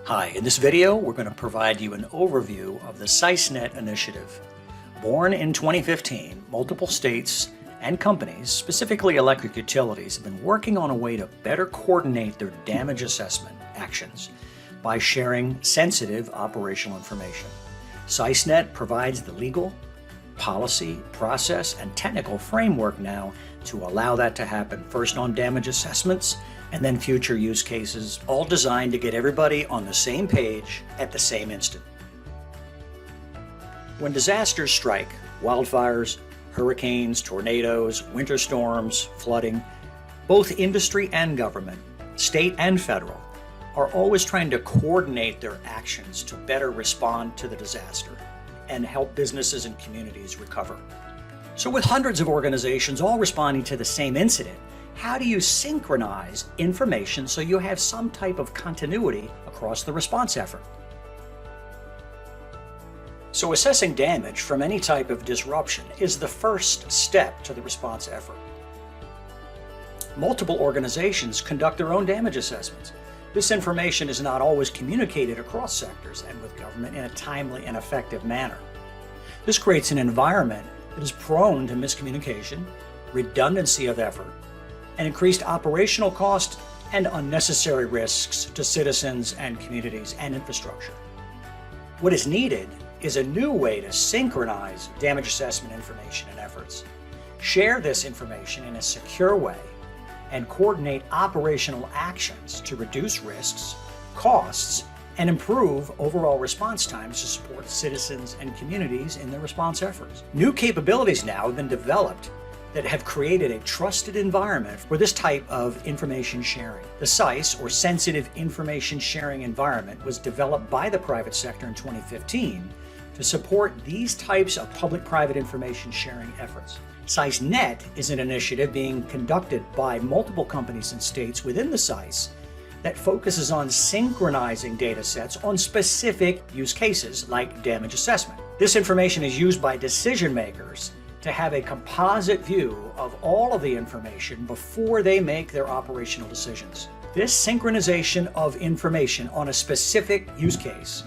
Hi, in this video, we're going to provide you an overview of the SISE initiative. Born in 2015, multiple states and companies, specifically electric utilities, have been working on a way to better coordinate their damage assessment actions by sharing sensitive operational information. SISE provides the legal, policy, process, and technical framework now to allow that to happen, first on damage assessments and then future use cases, all designed to get everybody on the same page at the same instant. When disasters strike, wildfires, hurricanes, tornadoes, winter storms, flooding, both industry and government, state and federal, are always trying to coordinate their actions to better respond to the disaster and help businesses and communities recover. So with hundreds of organizations all responding to the same incident, how do you synchronize information so you have some type of continuity across the response effort? So assessing damage from any type of disruption is the first step to the response effort. Multiple organizations conduct their own damage assessments. This information is not always communicated across sectors and with government in a timely and effective manner. This creates an environment that is prone to miscommunication, redundancy of effort, and increased operational cost and unnecessary risks to citizens and communities and infrastructure. What is needed is a new way to synchronize damage assessment information and efforts, share this information in a secure way, and coordinate operational actions to reduce risks, costs, and improve overall response times to support citizens and communities in their response efforts. New capabilities now have been developed that have created a trusted environment for this type of information sharing. The SISE, or Sensitive Information Sharing Environment, was developed by the private sector in 2015 to support these types of public-private information sharing efforts. SISE is an initiative being conducted by multiple companies and states within the SISE that focuses on synchronizing data sets on specific use cases like damage assessment. This information is used by decision makers to have a composite view of all of the information before they make their operational decisions. This synchronization of information on a specific use case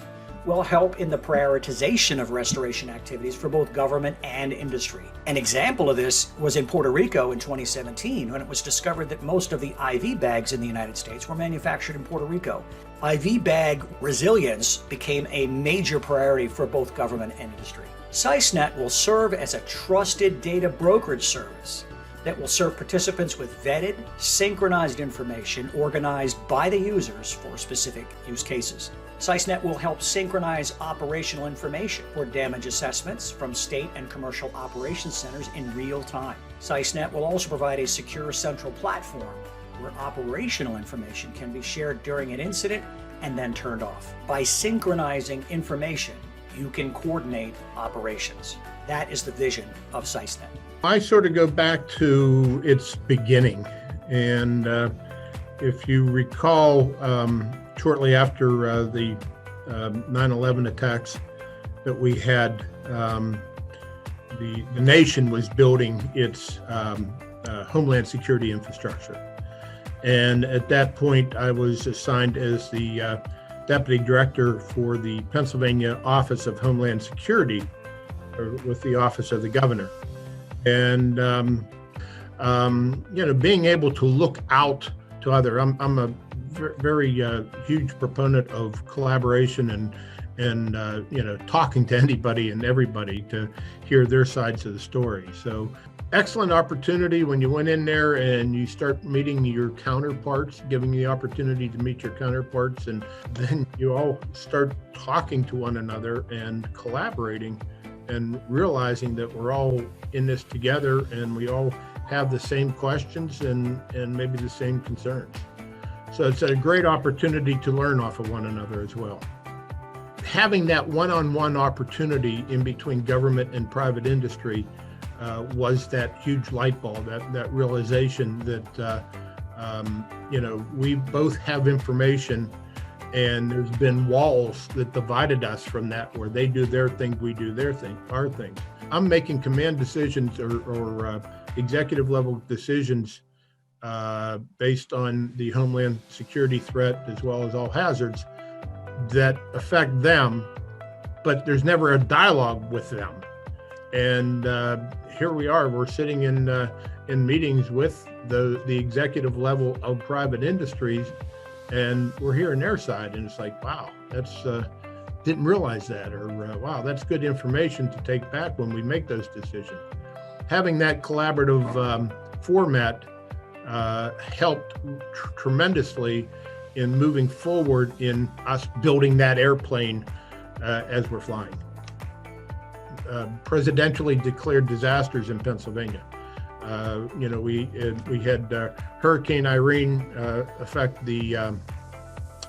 will help in the prioritization of restoration activities for both government and industry. An example of this was in Puerto Rico in 2017, when it was discovered that most of the IV bags in the United States were manufactured in Puerto Rico. IV bag resilience became a major priority for both government and industry. SISE will serve as a trusted data brokerage service that will serve participants with vetted, synchronized information organized by the users for specific use cases. SISE will help synchronize operational information for damage assessments from state and commercial operations centers in real time. SISE will also provide a secure central platform where operational information can be shared during an incident and then turned off. By synchronizing information, you can coordinate operations. That is the vision of SISE. I sort of go back to its beginning. And if you recall, shortly after the 9/11 attacks that we had, the nation was building its homeland security infrastructure. And at that point, I was assigned as the Deputy Director for the Pennsylvania Office of Homeland Security, or with the Office of the Governor. And, being able to look out to I'm a very huge proponent of collaboration and talking to anybody and everybody to hear their sides of the story. So excellent opportunity when you went in there and you start meeting your counterparts, giving the opportunity to meet your counterparts, and then you all start talking to one another and collaborating and realizing that we're all in this together and we all have the same questions and maybe the same concerns. So it's a great opportunity to learn off of one another as well. Having that one-on-one opportunity in between government and private industry was that huge light bulb, that realization that, we both have information and there's been walls that divided us from that, where they do their thing, we do our thing. I'm making command decisions or executive level decisions based on the homeland security threat as well as all hazards. that affect them, but there's never a dialogue with them. And here we are, we're sitting in meetings with the executive level of private industries, and we're hearing their side, and it's like, wow, that's didn't realize that, or wow, that's good information to take back when we make those decisions. Having that collaborative format helped tremendously in moving forward in us building that airplane as we're flying. Presidentially declared disasters in Pennsylvania. We had Hurricane Irene affect the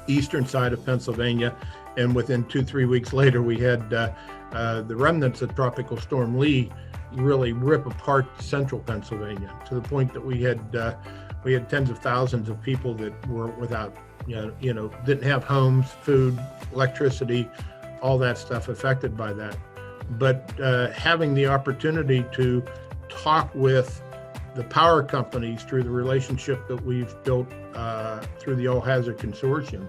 eastern side of Pennsylvania, and within 2-3 weeks later, we had the remnants of Tropical Storm Lee really rip apart central Pennsylvania, to the point that we had tens of thousands of people that were without, didn't have homes, food, electricity, all that stuff affected by that. But having the opportunity to talk with the power companies through the relationship that we've built through the All Hazard Consortium,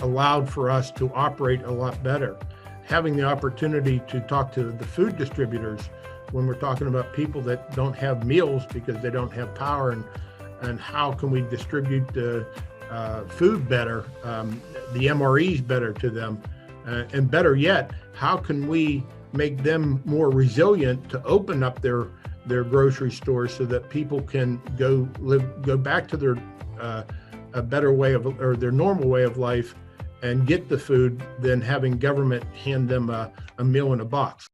allowed for us to operate a lot better. Having the opportunity to talk to the food distributors when we're talking about people that don't have meals because they don't have power, and how can we distribute food better, the MREs better to them, and better yet, how can we make them more resilient to open up their grocery stores so that people can go back to their a better way of, or their normal way of life, and get the food than having government hand them a meal in a box.